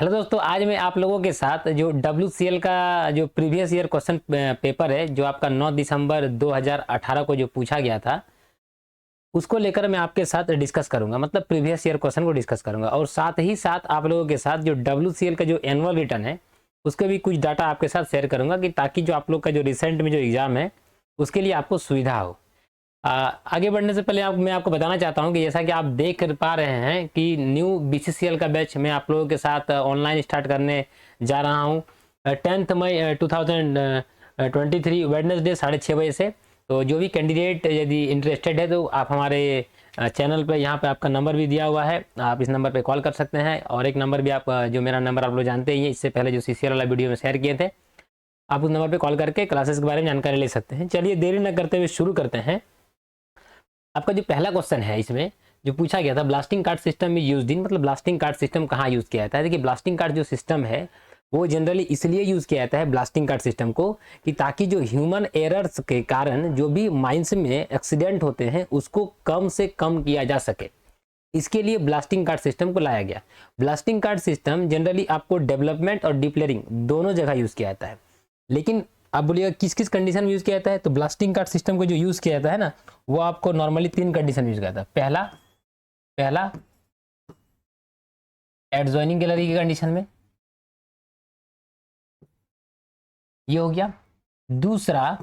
Hello दोस्तों, आज मैं आप लोगों के साथ जो WCL का जो प्रीवियस ईयर क्वेश्चन पेपर है जो आपका 9 दिसंबर 2018 को जो पूछा गया था उसको लेकर मैं आपके साथ डिस्कस करूंगा। मतलब प्रीवियस ईयर क्वेश्चन को डिस्कस करूंगा और साथ ही साथ आप लोगों के साथ जो WCL का जो एनुअल रिटर्न है उसके भी कुछ डाटा आपके साथ शेयर करूंगा कि ताकि जो आप लोग का जो रिसेंट में जो एग्जाम है उसके लिए आपको सुविधा हो। आगे बढ़ने से पहले मैं आपको बताना चाहता हूं कि जैसा कि आप देख पा रहे हैं कि न्यू BCCL का बैच मैं आप लोगों के साथ ऑनलाइन स्टार्ट करने जा रहा हूं 10 मई 2023 वेडनेसडे 6:30 बजे से। तो जो भी कैंडिडेट यदि इंटरेस्टेड है तो आप हमारे चैनल पे यहाँ पे आपका नंबर भी दिया हुआ है, आप इस नंबर पे कॉल कर सकते हैं। और एक नंबर भी आप जो मेरा नंबर आप लोग जानते ही हैं, इससे पहले जो CCL वाला वीडियो में शेयर किए थे, आप उस नंबर पे कॉल करके क्लासेस के बारे में जानकारी ले सकते हैं। चलिए देरी न करते हुए शुरू करते हैं। आपका जो पहला क्वेश्चन है इसमें जो पूछा गया था, ब्लास्टिंग कार्ड सिस्टम में यूज्ड इन, मतलब ब्लास्टिंग कार्ड सिस्टम कहाँ यूज किया जाता है। देखिए ब्लास्टिंग कार्ड जो सिस्टम है वो जनरली इसलिए यूज किया जाता है ब्लास्टिंग कार्ड सिस्टम को कि ताकि जो ह्यूमन एरर्स के कारण जो भी माइंस में एक्सीडेंट होते हैं उसको कम से कम किया जा सके, इसके लिए ब्लास्टिंग कार्ड सिस्टम को लाया गया। ब्लास्टिंग कार्ड सिस्टम जनरली आपको डेवलपमेंट और डिप्लेयरिंग दोनों जगह यूज किया जाता है। लेकिन आप बोलिएगा किस किस कंडीशन में यूज किया जाता है, तो ब्लास्टिंग कार्ड सिस्टम को जो यूज किया जाता है ना वो आपको नॉर्मली 3 कंडीशन यूज किया जाता है। पहला एडजॉइनिंग गैलरी की कंडीशन में, ये हो गया। दूसरा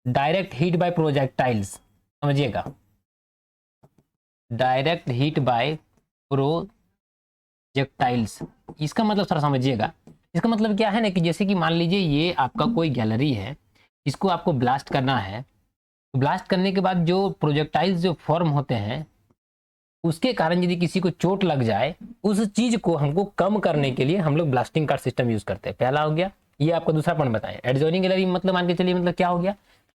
डायरेक्ट हीट बाय प्रोजेक्टाइल्स, समझिएगा, डायरेक्ट हीट बाय प्रोजेक्टाइल्स, इसका मतलब थोड़ा समझिएगा। इसका मतलब क्या है ना कि जैसे कि मान लीजिए ये आपका कोई गैलरी है, इसको आपको ब्लास्ट करना है। ब्लास्ट करने के बाद जो प्रोजेक्टाइल्स जो फॉर्म होते हैं उसके कारण यदि किसी को चोट लग जाए, उस चीज को हमको कम करने के लिए हम लोग ब्लास्टिंग कार्ड सिस्टम यूज करते हैं। पहला हो गया। ये आपको दूसरा पॉइंट बताएं। एडजॉइनिंग गैलरी मतलब मान के चलिए, मतलब क्या हो गया,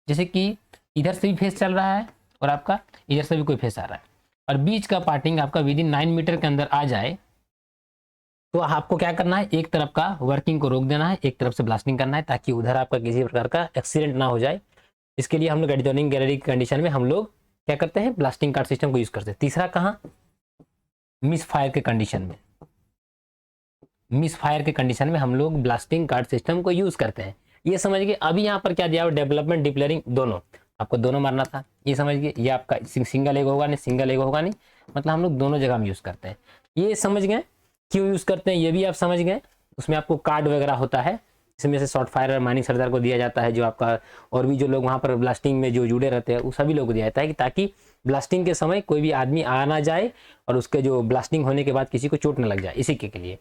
जैसे कि इधर से भी फेस चल रहा है और आपका इधर से भी कोई फेस आ रहा है और बीच का पार्टिंग आपका विदिन 9 मीटर के अंदर आ जाए, तो आपको क्या करना है, एक तरफ का वर्किंग को रोक देना है, एक तरफ से ब्लास्टिंग करना है ताकि उधर आपका किसी प्रकार का एक्सीडेंट ना हो जाए। इसके लिए हम लोग एडजॉइनिंग गैलरी की कंडीशन में हम लोग क्या करते हैं, ब्लास्टिंग कार्ड सिस्टम को यूज करते हैं। तीसरा कहाँ, मिस फायर के कंडीशन में, मिस फायर के कंडीशन में हम लोग ब्लास्टिंग कार्ड सिस्टम को यूज करते हैं। ये समझ गए। अभी यहाँ पर क्या दिया, डेवलपमेंट डिप्लेयरिंग दोनों, आपको दोनों मारना था, ये समझ गए। ये आपका सिंगल एग होगा नहीं, सिंगल एग होगा नहीं, मतलब हम लोग दोनों जगह में यूज करते हैं। ये समझ गए क्यों यूज करते हैं, ये भी आप समझ गए। उसमें आपको कार्ड वगैरह होता है, इसमें से शॉर्ट फायर माइनिंग सरदार को दिया जाता है, जो आपका और भी जो लोग वहाँ पर ब्लास्टिंग में जो जुड़े रहते हैं वो सभी लोग को दिया जाता है कि ताकि ब्लास्टिंग के समय कोई भी आदमी आ ना जाए और उसके जो ब्लास्टिंग होने के बाद किसी को चोट न लग जाए, इसी के लिए।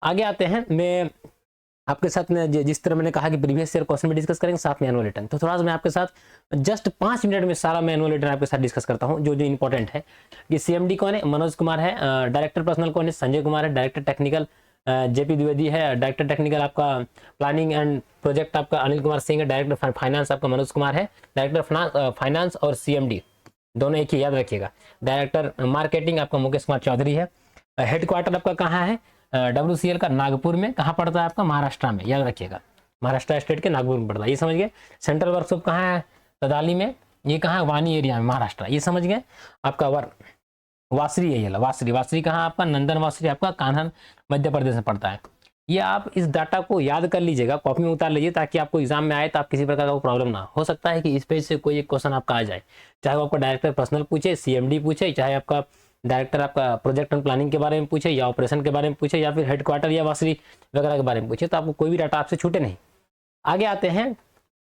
आगे आते हैं। मैं आपके साथ में जिस तरह मैंने कहा कि प्रीवियस ईयर क्वेश्चन में डिस्कस करेंगे, साथ में एनुअल रिटर्न, तो थोड़ा सा मैं आपके साथ जस्ट 5 मिनट में सारा मैं एनुअल रिटर्न आपके साथ डिस्कस करता हूं जो जो इंपॉर्टेंट है। कि CMD कौन है, मनोज कुमार है। डायरेक्टर पर्सनल कौन है, संजय कुमार है। डायरेक्टर टेक्निकल JP द्विवेदी है। डायरेक्टर टेक्निकल आपका प्लानिंग एंड प्रोजेक्ट आपका अनिल कुमार सिंह है। डायरेक्टर फाइनेंस आपका मनोज कुमार है। डायरेक्टर फाइनेंस और CMD दोनों एक ही, याद रखिएगा। डायरेक्टर मार्केटिंग आपका मुकेश कुमार चौधरी है। हेडक्वार्टर आपका कहाँ है, WCL का नागपुर में। कहाँ पड़ता है आपका, महाराष्ट्र में, याद रखिएगा, महाराष्ट्र स्टेट के नागपुर में पड़ता है, ये समझ गए। सेंट्रल वर्कशॉप कहाँ है, तदाली में। ये कहाँ है, वानी एरिया में, महाराष्ट्र, ये समझ गए। आपका वासरी है, ये वासरी कहाँ आपका, नंदन वासरी आपका कान्हन मध्य प्रदेश में पड़ता है। ये आप इस डाटा को याद कर लीजिएगा, कॉपी में उतार लीजिए ताकि आपको एग्जाम में आए तो आप किसी प्रकार का प्रॉब्लम ना हो सकता है कि इस पेज से कोई एक क्वेश्चन आपका आ जाए, चाहे वो आपका डायरेक्टर पर्सनल पूछे, CMD पूछे, चाहे आपका डायरेक्टर आपका प्रोजेक्ट एंड प्लानिंग के बारे में पूछे, या ऑपरेशन के बारे में पूछे, या फिर हेडक्वार्टर या वासरी वगैरह के बारे में पूछे, तो आपको कोई भी डाटा आपसे छूटे नहीं। आगे आते हैं।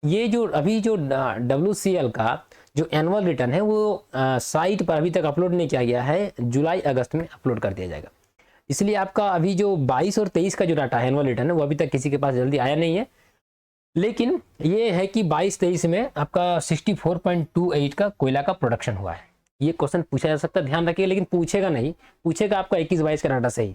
ये जो अभी जो WCL का जो एनुअल रिटर्न है वो साइट पर अभी तक अपलोड नहीं किया गया है, जुलाई अगस्त में अपलोड कर दिया जाएगा। इसलिए आपका अभी जो 22 और 23 का जो डाटा है एनुअल रिटर्न है वो अभी तक किसी के पास जल्दी आया नहीं है। लेकिन ये है कि 22-23 में आपका 64.28 का कोयला का प्रोडक्शन हुआ है। ये क्वेश्चन पूछा जा सकता है, ध्यान रखिए, लेकिन पूछेगा नहीं, पूछेगा आपका 21-22 का डाटा सही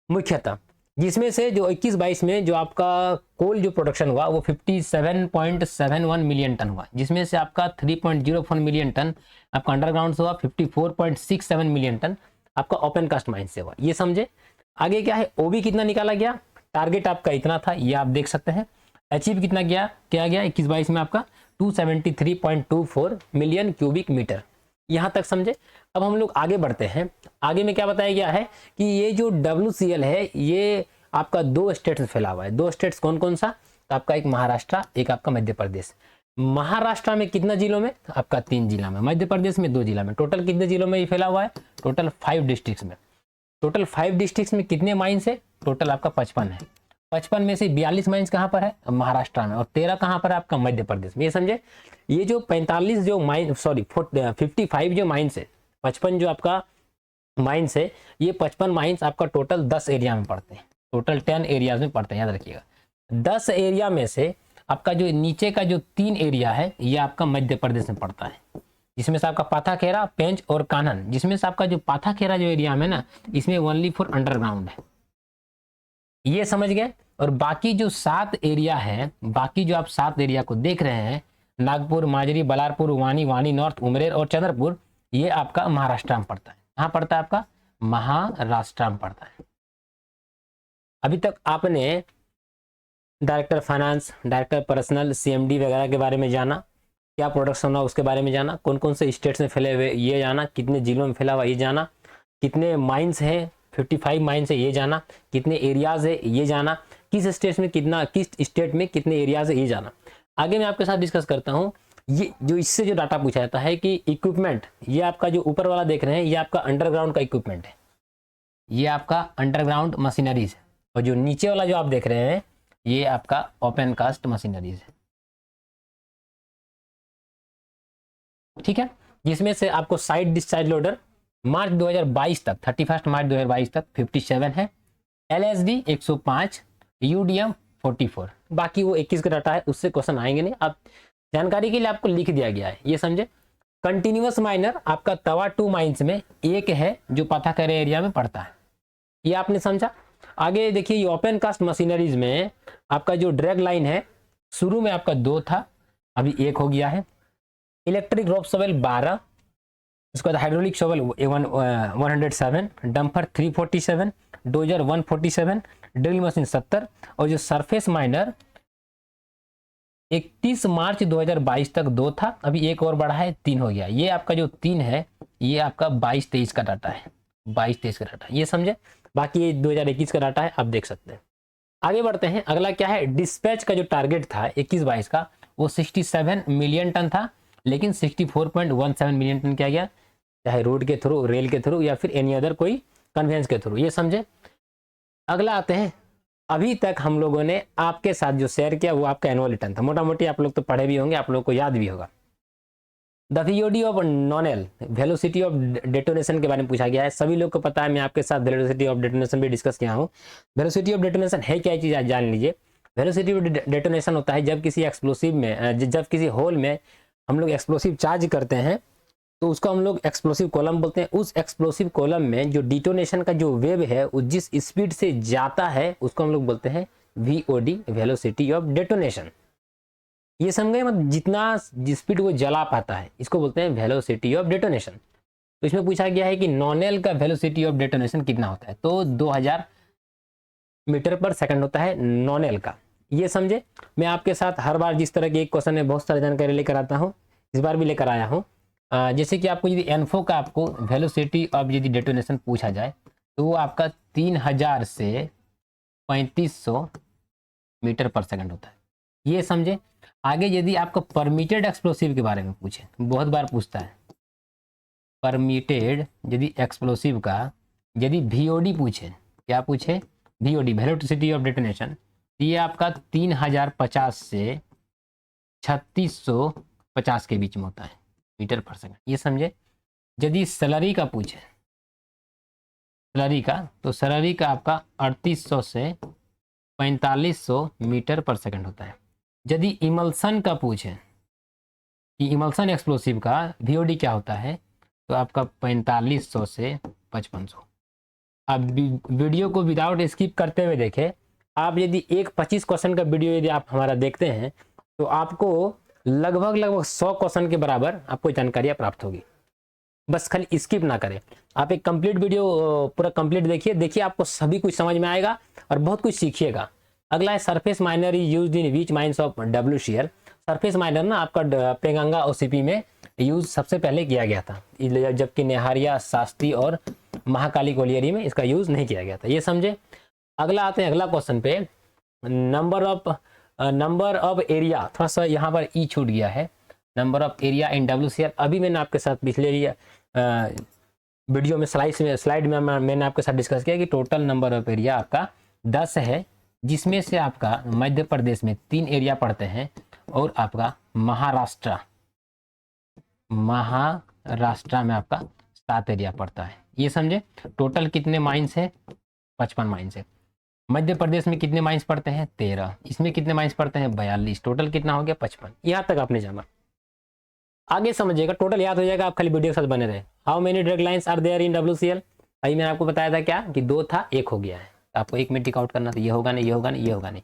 मुख्यतः, जिसमें से जो 21-22 में जो आपका कोल जो प्रोडक्शन हुआ वो 57.71 मिलियन टन हुआ, जिसमें से आपका 3.04 मिलियन टन आपका अंडरग्राउंड से हुआ, 54.67 मिलियन टन आपका ओपन कास्ट माइन से हुआ, ये समझे। आगे क्या है, OB कितना निकाला गया, टारगेट आपका इतना था, ये आप देख सकते हैं। अचीव कितना गया, क्या गया 21-22 में आपका 273.24 मिलियन क्यूबिक मीटर, यहाँ तक समझे। अब हम लोग आगे बढ़ते हैं। आगे में क्या बताया गया है कि ये जो WCL है ये आपका 2 स्टेट्स में फैला हुआ है। 2 स्टेट्स कौन कौन सा? तो आपका एक महाराष्ट्र, एक आपका मध्य प्रदेश। महाराष्ट्र में कितना जिलों में? आपका 3 जिला में। मध्य प्रदेश में 2 जिला में। टोटल कितने जिलों में ये फैला हुआ है? टोटल 5 डिस्ट्रिक्ट्स में। टोटल 5 डिस्ट्रिक्ट्स में कितने माइंस है? टोटल आपका 55 है। 55 में से 42 माइंस कहाँ पर है? महाराष्ट्र में। और 13 कहाँ पर है? आपका मध्य प्रदेश में। ये समझे, ये जो 45 जो माइन 55 जो माइंस है, 55 जो आपका माइंस है, ये 55 माइंस आपका टोटल 10 एरिया में पड़ते हैं। टोटल 10 एरियाज में पड़ते हैं, याद रखिएगा। 10 एरिया में से आपका जो नीचे का जो 3 एरिया है ये आपका मध्य प्रदेश में पड़ता है, जिसमें से आपका पाथाखेरा, पेंच और कान्हन। जिसमें से आपका जो पाथाखेरा जो एरिया में ना, इसमें ओनली फॉर अंडरग्राउंड है, ये समझ गए। और बाकी जो 7 एरिया है, बाकी जो आप 7 एरिया को देख रहे हैं, नागपुर, माजरी, बलारपुर, वानी, वानी नॉर्थ, उमरेर और चंद्रपुर, ये आपका महाराष्ट्र में पड़ता है। कहाँ पड़ता है? आपका महाराष्ट्र में पड़ता है। अभी तक आपने director finance, director personnel, CMD वगैरह के बारे में जाना, क्या प्रोडक्शन हुआ उसके बारे में जाना, कौन कौन से स्टेट्स में फैले हुए ये जाना, कितने जिलों में फैला हुआ ये जाना, कितने माइंस हैं, 55 माइंस है ये जाना, कितने एरियाज है ये जाना, किस स्टेट में कितना, किस स्टेट में कितने एरियाज है ये जाना। आगे मैं आपके साथ डिस्कस करता हूँ। ये जो इससे जो डाटा पूछा जाता है कि इक्विपमेंट, ये आपका जो ऊपर वाला देख रहे हैं ये आपका अंडरग्राउंड का इक्विपमेंट है, ये आपका अंडरग्राउंड मशीनरीज है। और जो नीचे वाला जो आप देख रहे हैं ये आपका ओपन कास्ट मशीनरीज है, ठीक है। जिसमें से आपको साइड डिस्चार्ज लोडर मार्च 2022 तक, 31 मार्च 2022 तक 57 है, LSD 105, UDM 44। बाकी वो 21 का डाटा है, उससे क्वेश्चन आएंगे नहीं। अब जानकारी के लिए आपको लिख दिया गया है, ये समझे। कंटिन्यूअस माइनर आपका तवा 2 माइंस में एक है जो पाथाखेरा एरिया में पड़ता है, ये आपने समझा। आगे देखिए, ये ओपन कास्ट मशीनरीज में आपका जो ड्रैग लाइन है, शुरू में आपका 2 था, अभी 1 हो गया है। इलेक्ट्रिक रोप शॉवेल 12, उसके बाद hydraulic shovel 107, dumper 347, dozer 147, drill machine 70। और जो सरफेस माइनर 31 मार्च 2022 तक 2 था, अभी 1 और बढ़ा है, 3 हो गया। ये आपका जो 3 है ये आपका 22-23 का डाटा है, 22-23 का डाटा, ये समझे। बाकी ये 2021 का डाटा है, आप देख सकते हैं। आगे बढ़ते हैं। अगला क्या है? डिस्पैच का जो टारगेट था 21-22 का, वो 67 मिलियन टन था, लेकिन 64.17 मिलियन टन किया गया, चाहे रोड के थ्रू, रेल के थ्रू या फिर एनी अदर कोई कन्वेंस के थ्रू, ये समझे। अगला आते हैं, अभी तक हम लोगों ने आपके साथ जो शेयर किया वो आपका एनुअल रिटर्न था। मोटा मोटी आप लोग तो पढ़े भी होंगे, आप लोग को याद भी होगा। The VOD of nonel, velocity of detonation के बारे में पूछा गया है। सभी लोग को पता है, मैं आपके साथ वेलोसिटी ऑफ डेटोनेशन भी डिस्कस किया हूँ। वेलोसिटी ऑफ डेटोनेशन है क्या चीज़, आज जान लीजिए। वेलोसिटी ऑफ डेटोनेशन होता है जब किसी एक्सप्लोसिव में, जब किसी होल में हम लोग एक्सप्लोसिव चार्ज करते हैं तो उसको हम लोग एक्सप्लोसिव कॉलम बोलते हैं। उस एक्सप्लोसिव कॉलम में जो डिटोनेशन का जो वेव है वो जिस स्पीड से जाता है उसको हम लोग बोलते हैं VOD, वेलोसिटी ऑफ डेटोनेशन। ये समझे, मतलब जितना स्पीड वो जला पाता है इसको बोलते हैं वेलोसिटी ऑफ डेटोनेशन। तो इसमें पूछा गया है कि नॉनेल का वेलोसिटी ऑफ डेटोनेशन कितना होता है, तो 2000 मीटर पर सेकंड होता है नॉनेल का, ये समझे। मैं आपके साथ हर बार जिस तरह के एक क्वेश्चन में बहुत सारी जानकारी लेकर आता हूँ, इस बार भी लेकर आया हूँ। जैसे कि आपको यदि एनफो का आपको वेलोसिटी ऑफ यदि डेटोनेशन पूछा जाए तो वो आपका 3000 से 3500 मीटर पर सेकंड होता है, ये समझे। आगे यदि आपको परमिटेड एक्सप्लोसिव के बारे में पूछे, बहुत बार पूछता है परमिटेड यदि एक्सप्लोसिव का, यदि VOD पूछे, क्या पूछे? VOD, वेलोसिटी ऑफ डेटोनेशन, ये आपका 3050 से 3650 के बीच में होता है मीटर पर सेकंड, ये समझे। यदि सैलरी का पूछे, सैलरी का, तो सैलरी का आपका 3800 से 4500 मीटर पर सेकंड होता है। यदि इमल्सन का पूछे कि इमल्सन एक्सप्लोसिव का VOD क्या होता है, तो आपका 4500 से 5500। अब वीडियो को विदाउट स्किप करते हुए देखें, आप यदि 25 क्वेश्चन का वीडियो यदि आप हमारा देखते हैं तो आपको लगभग 100 क्वेश्चन के बराबर आपको जानकारियाँ प्राप्त होगी। बस खाली स्किप ना करें, आप एक कंप्लीट वीडियो पूरा कंप्लीट देखिए, आपको सभी कुछ समझ में आएगा और बहुत कुछ सीखिएगा। अगला है surface miner used in which mines of WCL। Surface miner ना आपका पेंगंगा OCP में यूज सबसे पहले किया गया था, जबकि नेहारिया, शास्त्री और महाकाली कोलियरी में इसका यूज नहीं किया गया था। ये समझे। अगला आते हैं अगला क्वेश्चन पे, नंबर ऑफ एरिया, थोड़ा सा यहाँ पर ई छूट गया है, number of area in WCL। अभी मैंने आपके साथ पिछले वीडियो में स्लाइड में मैंने आपके साथ डिस्कस किया कि टोटल नंबर ऑफ एरिया आपका 10 है, जिसमें से आपका मध्य प्रदेश में 3 एरिया पड़ते हैं और आपका महाराष्ट्र में आपका 7 एरिया पड़ता है। ये समझे। टोटल कितने माइंस है? 55 माइंस है। मध्य प्रदेश में कितने माइंस पड़ते हैं? 13। इसमें कितने माइंस पड़ते हैं? 42। टोटल कितना हो गया? 55। यहाँ तक आपने जाना। आगे समझिएगा, टोटल याद हो जाएगा, आप खाली वीडियो के साथ बने रहे। How many direct lines are there in WCL? अभी मैंने आपको बताया था क्या कि 2 था, 1 हो गया है। आपको 1 में टिक आउट करना, तो ये होगा नहीं, ये होगा नहीं, ये होगा नहीं।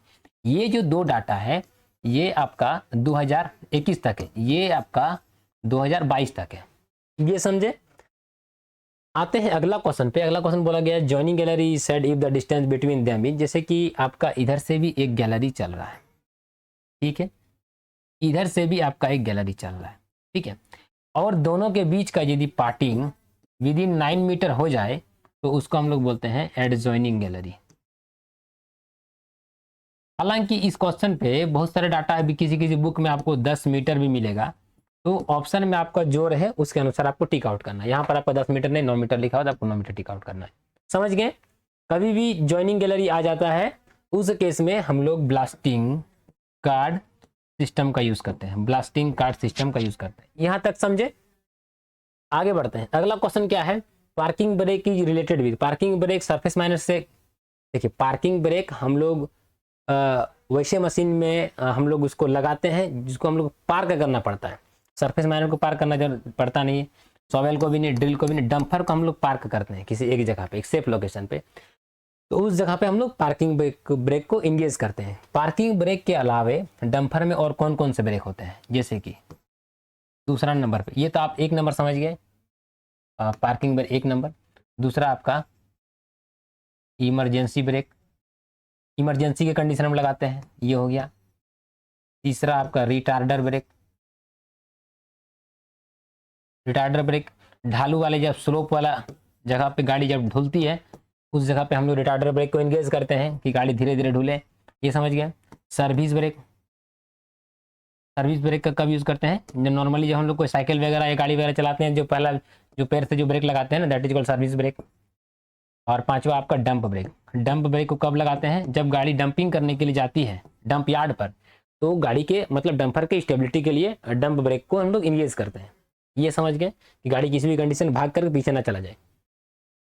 ये जो 2 डाटा है ये आपका 2021 तक है, ये आपका 2022 तक है। ये समझे। आते हैं अगला क्वेश्चन पे। अगला क्वेश्चन बोला गया joining gallery said if the distance between them is, जैसे कि आपका इधर से भी एक गैलरी चल रहा है, ठीक है, इधर से भी आपका एक गैलरी चल रहा है, ठीक है, और दोनों के बीच का यदि पार्टिंग विद इन 9 मीटर हो जाए तो उसको हम लोग बोलते हैं एडजॉइनिंग गैलरी। हालांकि इस क्वेश्चन पे बहुत सारे डाटा है, किसी किसी बुक में आपको 10 मीटर भी मिलेगा, तो ऑप्शन में आपका जो रहे उसके अनुसार आपको टिक आउट करना है। यहाँ पर आपका 10 मीटर नहीं 9 मीटर लिखा हो तो आपको 9 मीटर टिक आउट करना है। समझ गए। कभी भी जॉइनिंग गैलरी आ जाता है उस केस में हम लोग ब्लास्टिंग कार्ड सिस्टम का यूज करते हैं, ब्लास्टिंग कार्ड सिस्टम का यूज करते हैं। यहाँ तक समझे। आगे बढ़ते हैं। अगला क्वेश्चन क्या है, parking brake is related with, parking brake surface minus से। देखिए पार्किंग ब्रेक हम लोग वैसे मशीन में हम लोग उसको लगाते हैं जिसको हम लोग पार्क करना पड़ता है। सरफेस माइनर को पार्क करना पड़ता नहीं है, सॉवेल को भी नहीं, ड्रिल को भी नहीं, डंपर को हम लोग पार्क करते हैं किसी एक जगह पे, एक सेफ लोकेशन पे, तो उस जगह पे हम लोग पार्किंग ब्रेक को इंगेज करते हैं। पार्किंग ब्रेक के अलावे डंपर में और कौन कौन से ब्रेक होते हैं, जैसे कि दूसरा नंबर पे, ये तो आप 1 नंबर समझ गए, पार्किंग ब्रेक 1 नंबर। दूसरा आपका इमरजेंसी ब्रेक, इमरजेंसी के कंडीशन में लगाते हैं, ये हो गया। तीसरा आपका रिटार्डर ब्रेक, रिटार्डर ब्रेक ढालू वाले जब स्लोप वाला जगह पे गाड़ी जब ढुलती है उस जगह पे हम लोग रिटार्डर ब्रेक को एंगेज करते हैं कि गाड़ी धीरे धीरे ढुले, ये समझ गया। सर्विस ब्रेक, सर्विस ब्रेक का कब यूज करते हैं, जब नॉर्मली जब हम लोग कोई साइकिल वगैरह या गाड़ी वगैरह चलाते हैं, जो पहला जो पैर से जो ब्रेक लगाते हैं ना, that is called service brake. और 5वां आपका डंप ब्रेक, डंप ब्रेक को कब लगाते हैं, जब गाड़ी डंपिंग करने के लिए जाती है डंप यार्ड पर, तो गाड़ी के मतलब डंपर के स्टेबिलिटी के लिए डंप ब्रेक को हम लोग इंगेज करते हैं। ये समझ गए कि गाड़ी किसी भी कंडीशन भाग कर पीछे ना चला जाए।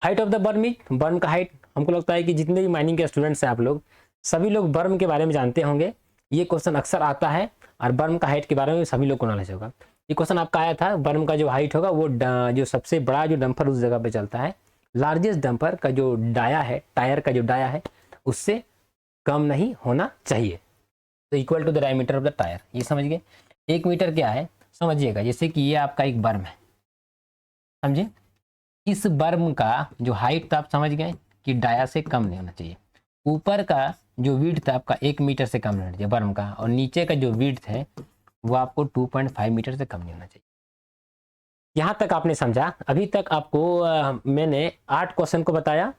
हाइट ऑफ द बर्म इज, बर्म का हाइट, हमको लगता है कि जितने भी माइनिंग के स्टूडेंट्स हैं आप लोग सभी लोग बर्म के बारे में जानते होंगे। ये क्वेश्चन अक्सर आता है और बर्म का हाइट के बारे में सभी लोग को नॉलेज होगा। ये क्वेश्चन आपका आया था, बर्म का जो हाइट होगा वो जो सबसे बड़ा जो डंपर उस जगह पे चलता है, लार्जेस्ट डंपर का जो डाया है, टायर का जो डाया है उससे कम नहीं होना चाहिए, तो equal to the diameter of the tyre. ये समझ गए। 1 मीटर क्या है समझिएगा, जैसे कि ये आपका एक बर्म है, समझे, इस बर्म का जो हाइट था आप समझ गए कि डाया से कम नहीं होना चाहिए। ऊपर का जो विड्थ था आपका 1 मीटर से कम होना चाहिए बर्म का, और नीचे का जो विड्थ है वो आपको 2.5 मीटर से कम नहीं होना चाहिए। यहाँ तक आपने समझा। अभी तक आपको मैंने 8 क्वेश्चन को बताया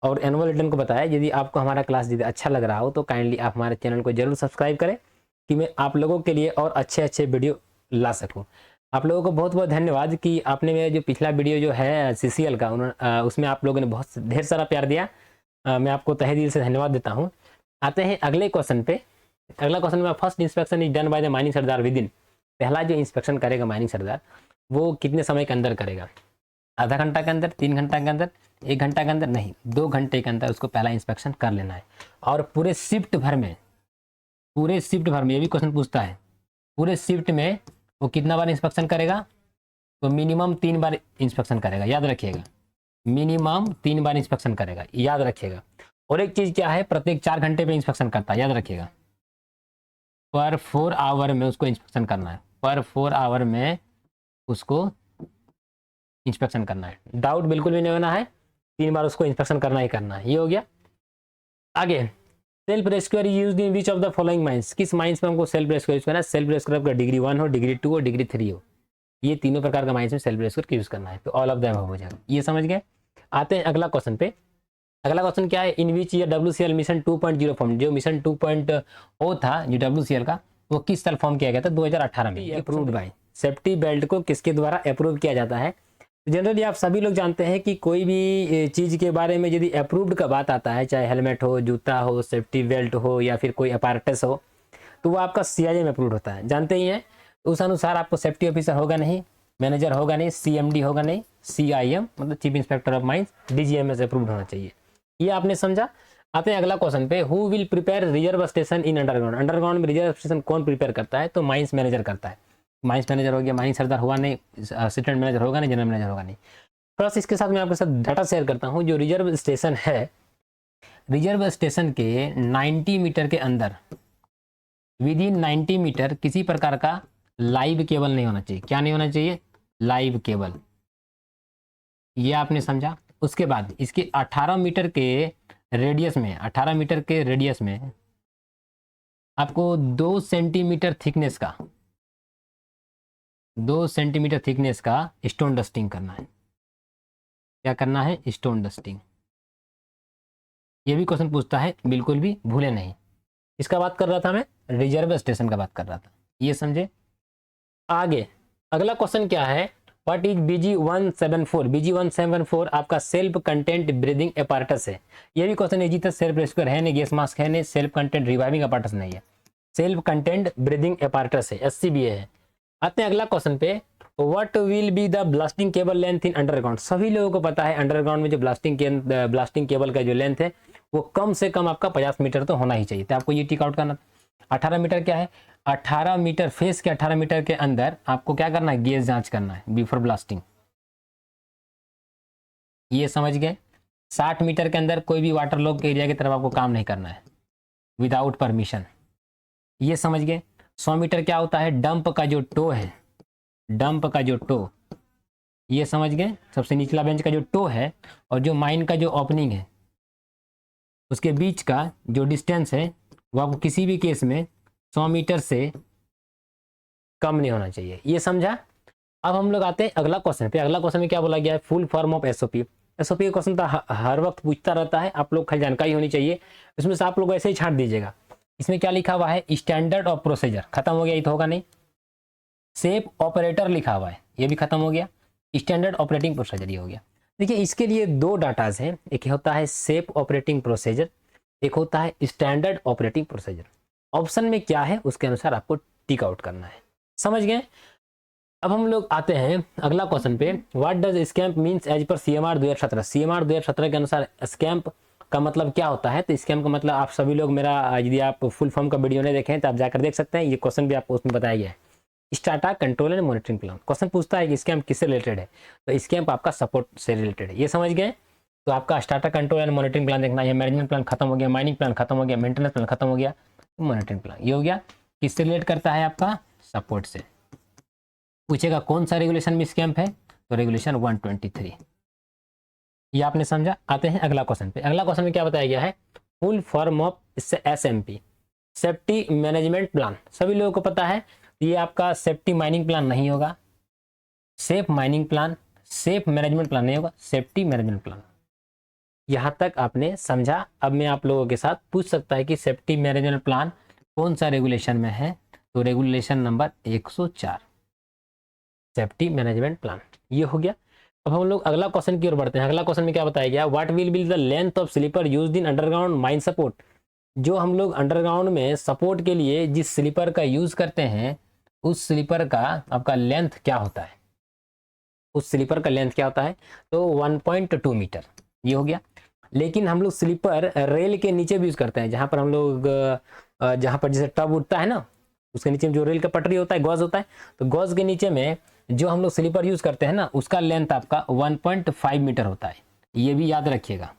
और एनुअल रिटर्न को बताया। यदि आपको हमारा क्लास यदि अच्छा लग रहा हो तो काइंडली आप हमारे चैनल को जरूर सब्सक्राइब करें कि मैं आप लोगों के लिए और अच्छे अच्छे वीडियो ला सकूं। आप लोगों को बहुत बहुत धन्यवाद कि आपने मेरा जो पिछला वीडियो जो है CCL का उसमें आप लोगों ने बहुत ढेर सारा प्यार दिया। मैं आपको तहे दिल से धन्यवाद देता हूँ। आते हैं अगले क्वेश्चन पे। अगला क्वेश्चन में first inspection is done by the mining Sardar with in, पहला जो इंस्पेक्शन करेगा माइनिंग सरदार वो कितने समय के अंदर करेगा, आधा घंटा के अंदर, 3 घंटा के अंदर, 1 घंटा के अंदर, नहीं 2 घंटे के अंदर उसको पहला इंस्पेक्शन कर लेना है। और पूरे शिफ्ट भर में ये भी क्वेश्चन पूछता है, पूरे शिफ्ट में वो कितना बार इंस्पेक्शन करेगा, तो मिनिमम 3 बार इंस्पेक्शन करेगा, याद रखिएगा, मिनिमम 3 बार इंस्पेक्शन करेगा, याद रखिएगा। और एक चीज क्या है, प्रत्येक 4 घंटे पे इंस्पेक्शन करता है, याद रखिएगा। पर 4 आवर में उसको इंस्पेक्शन करना है, पर 4 आवर में उसको इंस्पेक्शन करना है। डाउट बिल्कुल भी नहीं होना है, 3 बार उसको इंस्पेक्शन करना ही करना है। ये हो गया। आगे self rescuer used in which of the following mines, किस माइंस में हमको सेल्फ रेस्क्यूअर यूज करना है। सेल्फ रेस्क्यूअर का डिग्री 1 हो, डिग्री 2 हो, डिग्री 3 हो। ये तीनों प्रकार का माइंस में सेल्फ रेस्क्यू करके यूज करना है, तो ऑल ऑफ दैम हो जाएगा। ये समझ गए। आते हैं अगला क्वेश्चन पे। अगला क्वेश्चन क्या है, in which year WCL mission 2.0 form, जो मिशन 2.0 था जो WCL का, वो किस साल फॉर्म किया गया था? 2018 में। अप्रूव्ड बाय, सेफ्टी बेल्ट को किसके द्वारा अप्रूव किया जाता है? जनरली आप सभी लोग जानते हैं कि कोई भी चीज़ के बारे में यदि अप्रूव्ड का बात आता है, चाहे हेलमेट हो, जूता हो, सेफ्टी बेल्ट हो या फिर कोई अपार्टस हो, तो वो आपका CII में अप्रूव्ड होता है, जानते ही हैं। उस अनुसार आपको सेफ्टी ऑफिसर होगा नहीं, मैनेजर होगा नहीं, CMD होगा नहीं, CIM मतलब chief inspector of mines, DGMS approved होना चाहिए। ये आपने समझा। आते हैं अगला क्वेश्चन पे, who will prepare reserve station in underground? Underground में रिजर्व स्टेशन कौन प्रिपेयर करता है? तो माइंस मैनेजर करता है। माइंस मैनेजर हो गया, माइंस सरदार हुआ नहीं, असिस्टेंट मैनेजर होगा नहीं, जनरल मैनेजर होगा नहीं। प्लस इसके साथ मैं आपके साथ डाटा शेयर करता हूँ, जो रिजर्व स्टेशन है, रिजर्व स्टेशन के 90 मीटर के अंदर, विद इन 90 मीटर किसी प्रकार का लाइव केबल नहीं होना चाहिए। क्या नहीं होना चाहिए? Live cable. ये आपने समझा। उसके बाद इसके 18 मीटर के रेडियस में, 18 मीटर के रेडियस में आपको 2 सेंटीमीटर थिकनेस का, 2 सेंटीमीटर थिकनेस का स्टोन डस्टिंग करना है। क्या करना है? Stone dusting. ये भी क्वेश्चन पूछता है, बिल्कुल भी भूले नहीं। इसका बात कर रहा था मैं, रिजर्व स्टेशन का बात कर रहा था, ये समझे। आगे अगला क्वेश्चन क्या है, व्हाट इज BG-174? BG-174 आपका सेल्फ कंटेंट ब्रीदिंग अपार्टस है। ये भी क्वेश्चन इजी था, सेल्फ रेस्क्यूअर है नहीं, गैस मास्क है नहीं, सेल्फ कंटेंट रिवाइविंग अपार्टस नहीं है, सेल्फ कंटेंट ब्रीदिंग अपार्टस है, SCBA है। आते हैं अगला क्वेश्चन पे, what will be the blasting cable length in underground? सभी लोगों को पता है अंडरग्राउंड में जो ब्लास्टिंग केबल का जो लेंथ है वो कम से कम आपका 50 मीटर तो होना ही चाहिए, तो आपको ये टिक आउट करना। 18 मीटर क्या है? 18 मीटर फेस के 18 मीटर के अंदर आपको क्या करना है? गैस जांच करना है बिफोर ब्लास्टिंग। ये समझ गए। 60 मीटर के अंदर कोई भी वाटर लॉक के एरिया की तरफ आपको काम नहीं करना है विदाउट परमिशन। ये समझ गए। 100 मीटर क्या होता है? डंप का जो टो है, डंप का जो टो, ये समझ गए, सबसे निचला बेंच का जो टो है और जो माइन का जो ओपनिंग है उसके बीच का जो डिस्टेंस है वो आपको किसी भी केस में 100 मीटर से कम नहीं होना चाहिए। ये समझा। अब हम लोग आते हैं अगला क्वेश्चन पे। अगला क्वेश्चन में क्या बोला गया है? Full form of SOP। SOP का क्वेश्चन तो हर वक्त पूछता रहता है, आप लोग खाली जानकारी होनी चाहिए, इसमें से आप लोग ऐसे ही छांट दीजिएगा। इसमें क्या लिखा हुआ है? स्टैंडर्ड ऑफ प्रोसीजर, खत्म हो गया, ये तो होगा नहीं। सेफ ऑपरेटर लिखा हुआ है, ये भी खत्म हो गया। स्टैंडर्ड ऑपरेटिंग प्रोसीजर ये हो गया। देखिए इसके लिए 2 डाटाज हैं, एक होता है सेफ ऑपरेटिंग प्रोसीजर, एक होता है स्टैंडर्ड ऑपरेटिंग प्रोसीजर। ऑप्शन में क्या है उसके अनुसार आपको टिक आउट करना है, समझ गए। अब हम लोग आते हैं अगला क्वेश्चन पे, what does scamp means as per CMR 2017? CMR 2017 के अनुसार स्कैम्प का मतलब क्या होता है? तो स्कैम्प का मतलब, आप सभी लोग मेरा, यदि आप फुल फॉर्म का वीडियो नहीं देखें तो आप जाकर देख सकते हैं, ये क्वेश्चन भी आपको उसमें बताया गया है। Strata control and monitoring plan. Question पूछता है कि स्कैम्प किससे रिलेटेड है? तो स्कैम्प आपका सपोर्ट से रिलेटेड है, ये समझ गए। तो आपका strata control and monitoring plan देखना है। मैनेजमेंट प्लान खत्म हो गया, माइनिंग प्लान खत्म हो गया, मेंटेनेंस प्लान खत्म हो गया, मॉनिटरिंग प्लान ये हो गया। किससे रिलेट करता है? आपका सपोर्ट से। पूछेगा कौन सा रेगुलेशन में स्कैम्प है? तो रेगुलेशन 123, ये आपने समझा। आते हैं अगला क्वेश्चन पे। अगला क्वेश्चन में क्या बताया गया है? Full form of SMP, safety management plan. सभी लोगों को पता है ये आपका सेफ्टी माइनिंग प्लान नहीं होगा, safe mining plan, safe management plan नहीं होगा, सेफ्टी मैनेजमेंट प्लान। यहां तक आपने समझा। अब मैं आप लोगों के साथ पूछ सकता है कि सेफ्टी मैनेजमेंट प्लान कौन सा रेगुलेशन में है? तो regulation number 104, safety management plan, ये हो गया। अब हम लोग अगला क्वेश्चन की ओर बढ़ते हैं। अगला क्वेश्चन में क्या बताया गया? What will be the length of sleeper used in underground mine support? जो हम लोग अंडरग्राउंड में सपोर्ट के लिए जिस स्लीपर का यूज करते हैं उस स्लीपर का आपका लेंथ क्या होता है? उस स्लीपर का लेंथ क्या होता है? तो 1.2 मीटर, ये हो गया। लेकिन हम लोग स्लीपर रेल के नीचे भी यूज करते हैं, जहां पर हम लोग जहां पर जैसे टब उठता है ना, उसके नीचे में जो रेल का पटरी होता है, गॉज होता है, तो गॉज के नीचे में जो हम लोग स्लीपर यूज करते हैं ना, उसका लेंथ आपका 1.5 मीटर होता है, ये भी याद रखिएगा।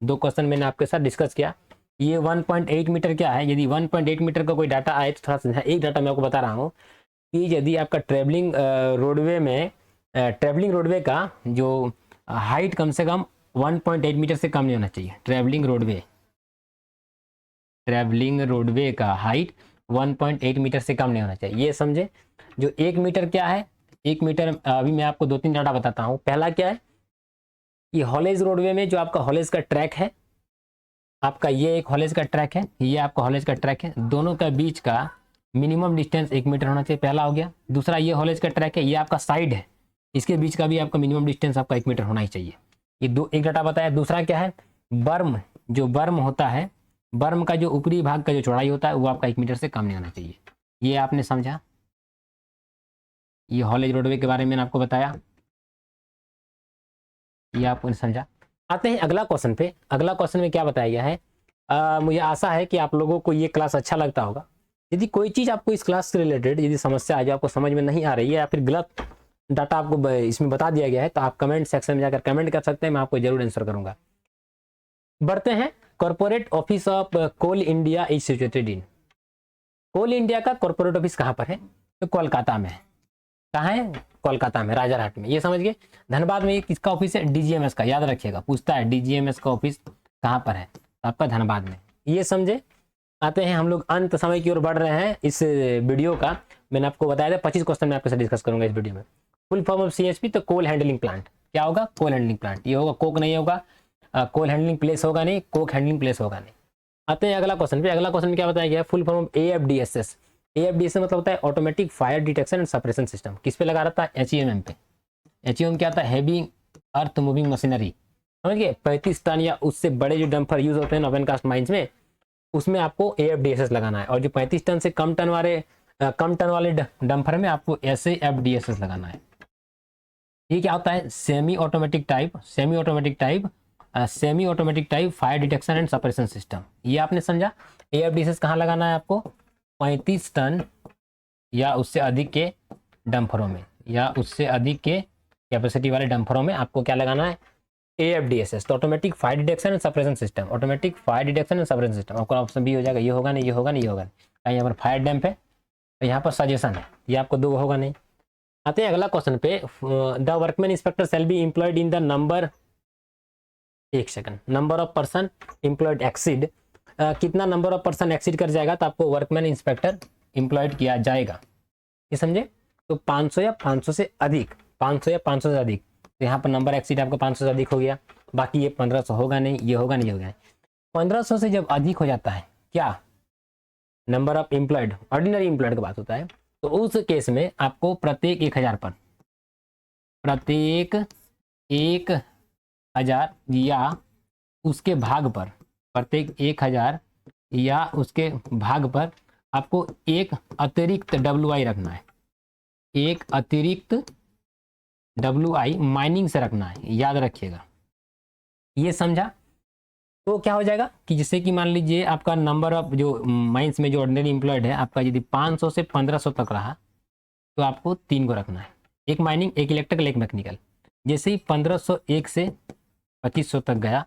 2 क्वेश्चन मैंने आपके साथ डिस्कस किया। ये 1.8 मीटर क्या है? यदि 1.8 मीटर का कोई डाटा आए तो थोड़ा सा एक डाटा मैं आपको बता रहा हूँ कि यदि आपका ट्रेवलिंग रोडवे में, ट्रेवलिंग रोडवे का जो हाइट कम से कम 1.8 मीटर से कम नहीं होना चाहिए। ट्रेवलिंग रोडवे का हाइट 1.8 मीटर से कम नहीं होना चाहिए, ये समझे। जो 1 मीटर क्या है? 1 मीटर, अभी मैं आपको 2-3 डाटा बताता हूँ। पहला क्या है, ये हॉलेज रोडवे में जो आपका हॉलेज का ट्रैक है, आपका ये एक हॉलेज का ट्रैक है, ये आपका हॉलेज का ट्रैक है, दोनों का बीच का मिनिमम डिस्टेंस 1 मीटर होना चाहिए, पहला हो गया। दूसरा ये हॉलेज का ट्रैक है, ये आपका साइड है, इसके बीच का भी आपका मिनिमम डिस्टेंस आपका 1 मीटर होना ही चाहिए। ये एक डाटा बताया। दूसरा क्या है, बर्म, जो बर्म होता है, बर्म का जो ऊपरी भाग का जो चौड़ाई होता है वो आपका 1 मीटर से कम नहीं होना चाहिए। ये आपने समझा, ये हॉलेज रोडवे के बारे में मैंने आपको बताया, ये आपने समझा। आते हैं अगला क्वेश्चन पे। अगला क्वेश्चन में क्या बताया गया है, मुझे आशा है कि आप लोगों को ये क्लास अच्छा लगता होगा। यदि कोई चीज़ आपको इस क्लास से रिलेटेड यदि समस्या है जो आपको समझ में नहीं आ रही है या फिर गलत डाटा आपको इसमें बता दिया गया है, तो आप कमेंट सेक्शन में जाकर कमेंट कर सकते हैं, मैं आपको जरूर आंसर करूंगा। बढ़ते हैं। Corporate office of coal India is situated in. Coal India का कॉर्पोरेट ऑफिस कहाँ पर है, तो कोलकाता में है। कहाँ है, कोलकाता में, राजारहाट में, ये समझ गए। धनबाद में किसका ऑफिस है, डीजीएमएस का, याद रखिएगा, पूछता है डीजीएमएस का ऑफिस कहाँ पर है, तो आपका धनबाद में, ये समझे। आते हैं हम लोग अंत समय की ओर बढ़ रहे हैं इस वीडियो का। मैंने आपको बताया था 25 क्वेश्चन मैं आपके साथ डिस्कस करूंगा इस वीडियो में। फुल फॉर्म ऑफ सीएचपी, तो कोल हैंडलिंग प्लांट, क्या होगा, कोल हैंडलिंग प्लांट, ये होगा, कोक नहीं होगा, कोल हैंडलिंग प्लेस होगा नहीं, कोक हैंडलिंग प्लेस होगा नहीं। आते हैं अगला क्वेश्चन पे। अगला क्वेश्चन में क्या बताया गया है, फुल फॉर्म ऑफ एएफडीएसएस। एएफडीएसएस मतलब होता है automatic fire detection and suppression system. किस पे लगा रहता है, एचईएमएम पे। एचईएमएम क्या होता है, हैवी अर्थ मूविंग मशीनरी, समझ गए। 35 टन या उससे बड़े जो डंपर यूज होते हैं ओपन कास्ट माइंस में, उसमें आपको एएफडीएसएस लगाना है। और जो 35 टन से कम टन वाले डंपर में आपको एसएएफडीएसएस लगाना है। ये क्या होता है, semi automatic type fire detection and suppression system. ये आपने समझा। एएफडीएसएस कहाँ लगाना है आपको, 35 टन या उससे अधिक के डंपरों में, या उससे अधिक के कैपेसिटी वाले डंपरों में आपको क्या लगाना है, एएफडीएसएस, तो automatic fire detection and suppression system. Automatic fire detection and suppression system, आपको ऑप्शन बी हो जाएगा। ये होगा नहीं, ये होगा नहीं, ये होगा नहीं। यहाँ पर फायर डैम्प है, तो यहाँ पर सजेशन है, ये आपको दो होगा नहीं। आते हैं अगला क्वेश्चन पे। The workman inspector shall be employed in the number, एक second, number of person employed exceed, कितना नंबर ऑफ पर्सन एक्सीड कर जाएगा तो आपको वर्कमैन इंस्पेक्टर एम्प्लॉयड किया जाएगा, ये समझे। तो 500 या 500 से अधिक, 500 या 500 से अधिक, तो यहाँ पर नंबर एक्सीड आपका 500 से अधिक हो गया। बाकी ये 1500 होगा नहीं, ये होगा नहीं, ये होगा नहीं। 1500 से जब अधिक हो जाता है क्या, number of employed, ordinary employed की बात होता है, तो उस केस में आपको प्रत्येक 1000 पर, प्रत्येक 1000 या उसके भाग पर, प्रत्येक 1000 या उसके भाग पर आपको एक अतिरिक्त WI रखना है, एक अतिरिक्त WI माइनिंग से रखना है, याद रखिएगा, ये समझा। तो क्या हो जाएगा कि जिससे कि मान लीजिए आपका नंबर ऑफ जो माइंस में जो ऑर्डिनरी एम्प्लॉयड है आपका यदि 500 से 1500 तक रहा, तो आपको 3 को रखना है, एक माइनिंग, एक इलेक्ट्रिकल, एक मैकेनिकल। जैसे ही 1501 से 2500 तक गया,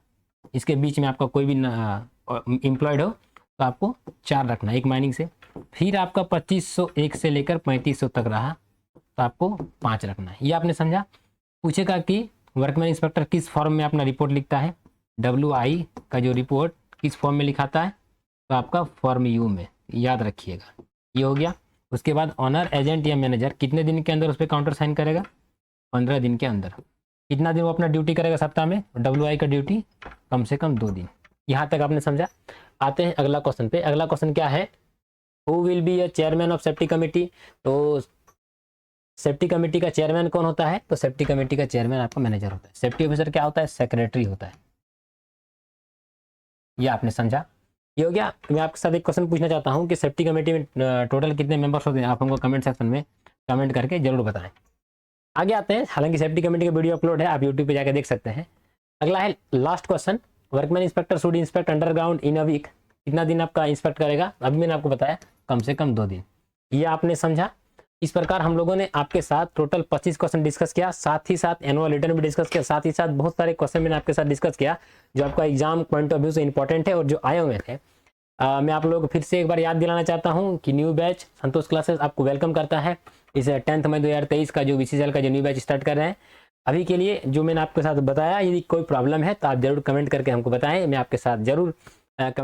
इसके बीच में आपका कोई भी एम्प्लॉयड हो तो आपको 4 रखना है, एक माइनिंग से। फिर आपका 2501 से लेकर 3500 तक रहा तो आपको 5 रखना है, ये आपने समझा। पूछेगा कि वर्कमैन इंस्पेक्टर किस फॉर्म में अपना रिपोर्ट लिखता है, WI का जो रिपोर्ट किस फॉर्म में लिखाता है, तो आपका फॉर्म U में, याद रखिएगा, ये हो गया। उसके बाद ऑनर एजेंट या मैनेजर कितने दिन के अंदर उस पर काउंटर साइन करेगा, 15 दिन के अंदर। कितना दिन वो अपना ड्यूटी करेगा सप्ताह में, WI का ड्यूटी कम से कम 2 दिन। यहाँ तक आपने समझा। आते हैं अगला क्वेश्चन पे। अगला क्वेश्चन क्या है, who will be a chairman of safety committee. तो सेफ्टी कमेटी का चेयरमैन कौन होता है, तो सेफ्टी कमेटी का चेयरमैन आपका मैनेजर होता है। सेफ्टी ऑफिसर क्या होता है, सेक्रेटरी होता है, ये आपने समझा। ये हो गया। मैं आपके साथ एक क्वेश्चन पूछना चाहता हूँ कि सेफ्टी कमेटी में टोटल कितने मेंबर्स होते हैं, आप हमको कमेंट सेक्शन में कमेंट करके जरूर बताएं। आगे आते हैं, हालांकि सेफ्टी कमेटी का वीडियो अपलोड है, आप यूट्यूब पे जाकर देख सकते हैं। अगला है last question, workman inspector should inspect underground in a week. कितना दिन आपका इंस्पेक्ट करेगा, अभी मैंने आपको बताया कम से कम 2 दिन, ये आपने समझा। इस प्रकार हम लोगों ने आपके साथ टोटल 25 क्वेश्चन डिस्कस किया, साथ ही साथ एनुअल रिटर्न भी डिस्कस किया, साथ ही साथ बहुत सारे क्वेश्चन मैंने आपके साथ डिस्कस किया जो आपका एग्जाम पॉइंट ऑफ व्यू से इंपॉर्टेंट है और जो आए हुए थे। मैं आप लोगों को फिर से एक बार याद दिलाना चाहता हूं कि न्यू बैच संतोष क्लासेस आपको वेलकम करता है। इस 10 मई 2023 का जो BCCL का जो न्यू बैच स्टार्ट कर रहे हैं, अभी के लिए जो मैंने आपके साथ बताया, यदि कोई प्रॉब्लम है तो आप जरूर कमेंट करके हमको बताएं, मैं आपके साथ जरूर कमेंट